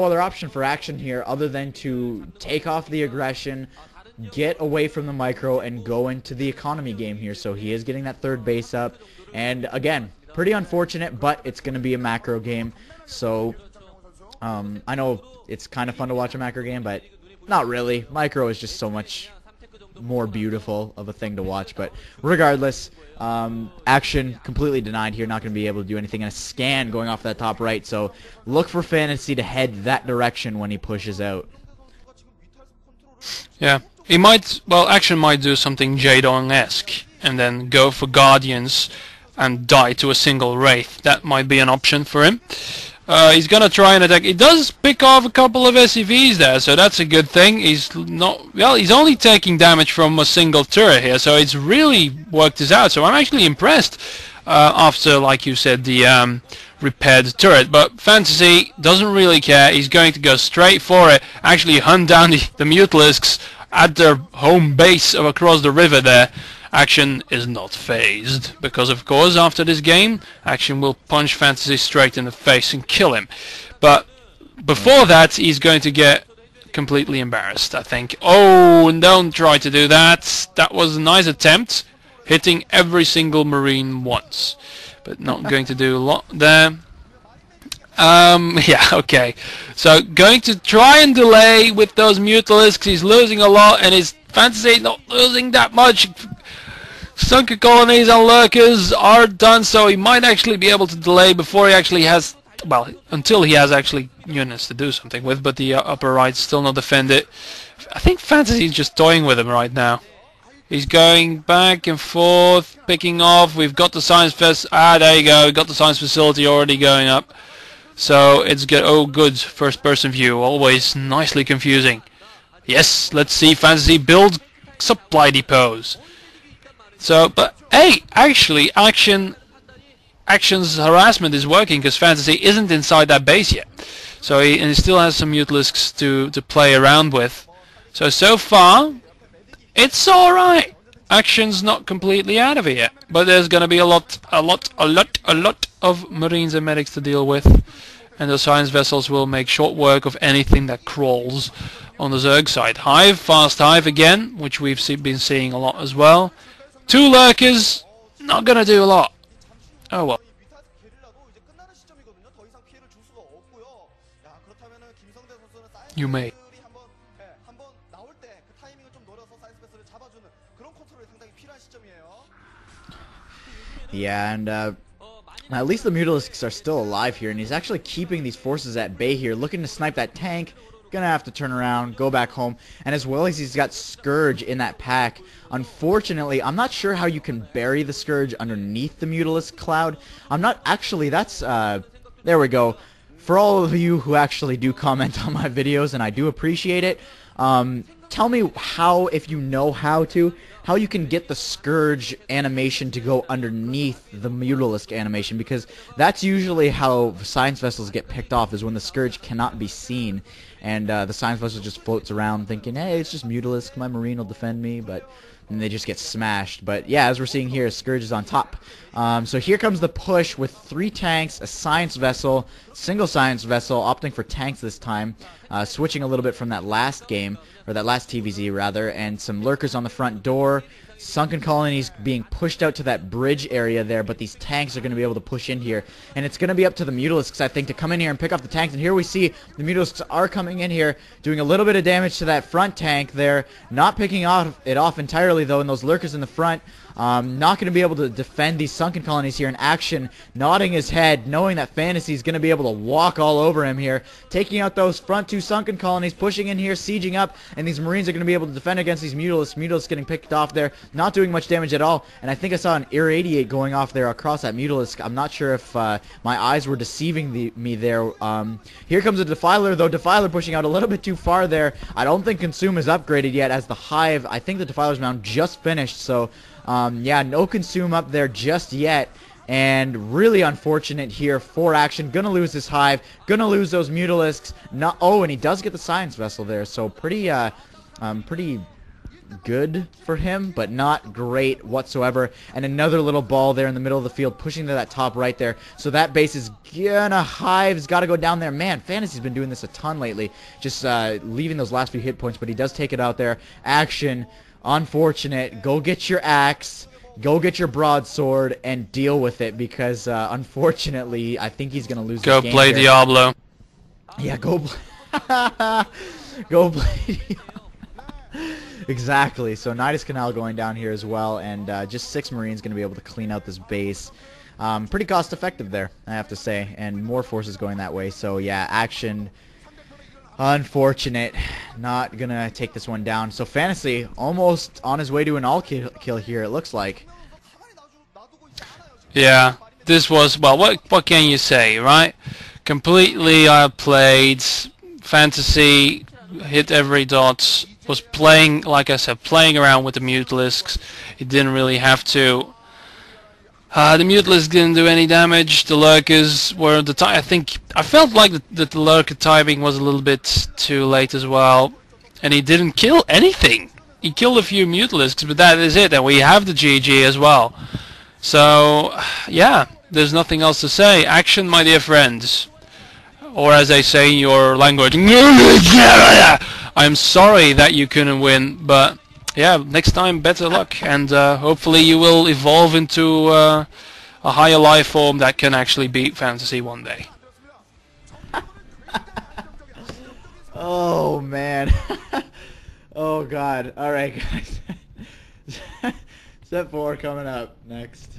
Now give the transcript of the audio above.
other option for Action here other than to take off the aggression, get away from the micro, and go into the economy game here. So he is getting that third base up, and again, pretty unfortunate, but it's going to be a macro game. So I know it's kind of fun to watch a macro game, but not really. Micro is just so much more beautiful of a thing to watch. But regardless, Action completely denied here, not going to be able to do anything. And a scan going off that top right, so look for Fantasy to head that direction when he pushes out. Yeah, he might, well, Action might do something Jadon-esque and then go for Guardians and die to a single Wraith. That might be an option for him. He's gonna try and attack. He does pick off a couple of SCVs there, so that's a good thing. He's not, well, he's only taking damage from a single turret here, so it's really worked this out. So I'm actually impressed after, like you said, the repaired turret. But Fantasy doesn't really care. He's going to go straight for it, actually hunt down the Mutalisks at their home base across the river there. Action is not phased, because of course after this game Action will punch Fantasy straight in the face and kill him. But before that he's going to get completely embarrassed, I think. Oh, and don't try to do that. That was a nice attempt, hitting every single Marine once, but not going to do a lot there. Yeah, okay. So going to try and delay with those Mutalisks. He's losing a lot, and his Fantasy not losing that much. Sunken colonies and lurkers are done, so he might actually be able to delay before he actually has, well, until he has actually units to do something with. But the upper right still not defended. I think Fantasy is just toying with him right now. He's going back and forth, picking off. We've got the science fest. Ah, there you go. We've got the science facility already going up. So it's good. Oh, good first-person view. Always nicely confusing. Yes, let's see Fantasy build supply depots. So, but hey, actually, Action's harassment is working because Fantasy isn't inside that base yet. So he still has some Mutalisks to play around with. So far, it's all right. Action's not completely out of it yet, but there's gonna be a lot of Marines and medics to deal with, and the science vessels will make short work of anything that crawls on the Zerg side. Hive, fast Hive again, which we've been seeing a lot as well. 2 lurkers, not gonna do a lot. Oh well. You may. Yeah, and at least the Mutalisks are still alive here, and he's actually keeping these forces at bay here, looking to snipe that tank. Gonna have to turn around, go back home, and as well as he's got Scourge in that pack. Unfortunately, I'm not sure how you can bury the Scourge underneath the Mutalisk cloud. I'm not actually, that's, there we go. For all of you who actually do comment on my videos, and I do appreciate it, tell me how, if you know how you can get the Scourge animation to go underneath the Mutalisk animation, because that's usually how science vessels get picked off, is when the Scourge cannot be seen, and the science vessel just floats around thinking, hey, it's just Mutalisk, my Marine will defend me, but and they just get smashed. But yeah, as we're seeing here, Scourge is on top. So here comes the push with 3 tanks, a science vessel, single science vessel, opting for tanks this time, switching a little bit from that last game, or that last TVZ rather, and some lurkers on the front door. Sunken colonies being pushed out to that bridge area there, but these tanks are going to be able to push in here. And it's going to be up to the Mutalisks, I think, to come in here and pick off the tanks. And here we see the Mutalisks are coming in here, doing a little bit of damage to that front tank there. Not picking it off entirely, though, and those lurkers in the front. Not going to be able to defend these sunken colonies here in Action, nodding his head, knowing that Fantasy is going to be able to walk all over him here, taking out those front 2 sunken colonies, pushing in here, sieging up, and these Marines are going to be able to defend against these Mutalisks. Mutalisks getting picked off there, not doing much damage at all, and I think I saw an irradiate going off there across that Mutalisk. I'm not sure if my eyes were deceiving me there. Here comes a Defiler, though. Defiler pushing out a little bit too far there. I don't think Consume is upgraded yet, as the Hive, I think the Defiler's mount just finished, so yeah, no Consume up there just yet, and really unfortunate here for Action. Gonna lose this Hive, gonna lose those Mutalisks. Oh, and he does get the Science Vessel there, so pretty good for him, but not great whatsoever. And another little ball there in the middle of the field, pushing to that top right there. So that base is gonna Hive's got to go down there. Man, Fantasy's been doing this a ton lately, just leaving those last few hit points, but he does take it out there. Action, unfortunate. Go get your axe. Go get your broadsword and deal with it, because unfortunately, I think he's gonna lose. Go this game play here. Diablo. Yeah, go go play. Exactly. So Nidus Canal going down here as well, and just 6 Marines gonna be able to clean out this base. Pretty cost effective there, I have to say, and more forces going that way. So yeah, action. Unfortunate, not gonna take this one down. So Fantasy almost on his way to an all kill here, it looks like. Yeah, this was, well, what can you say, right? Completely outplayed. Fantasy hit every dot. Was playing, like I said, playing around with the Mutalisks. He didn't really have to. The Mutalisks didn't do any damage. The Lurkers were the time. I felt like the Lurker timing was a little bit too late as well, and he didn't kill anything. He killed a few Mutalisks, but that is it. And we have the GG as well. So yeah, there's nothing else to say. Action, my dear friends, or as they say in your language, I'm sorry that you couldn't win, but yeah, next time better luck, and hopefully you will evolve into a higher life form that can actually beat Fantasy one day. Oh man. Oh god. Alright guys. Step 4 coming up next.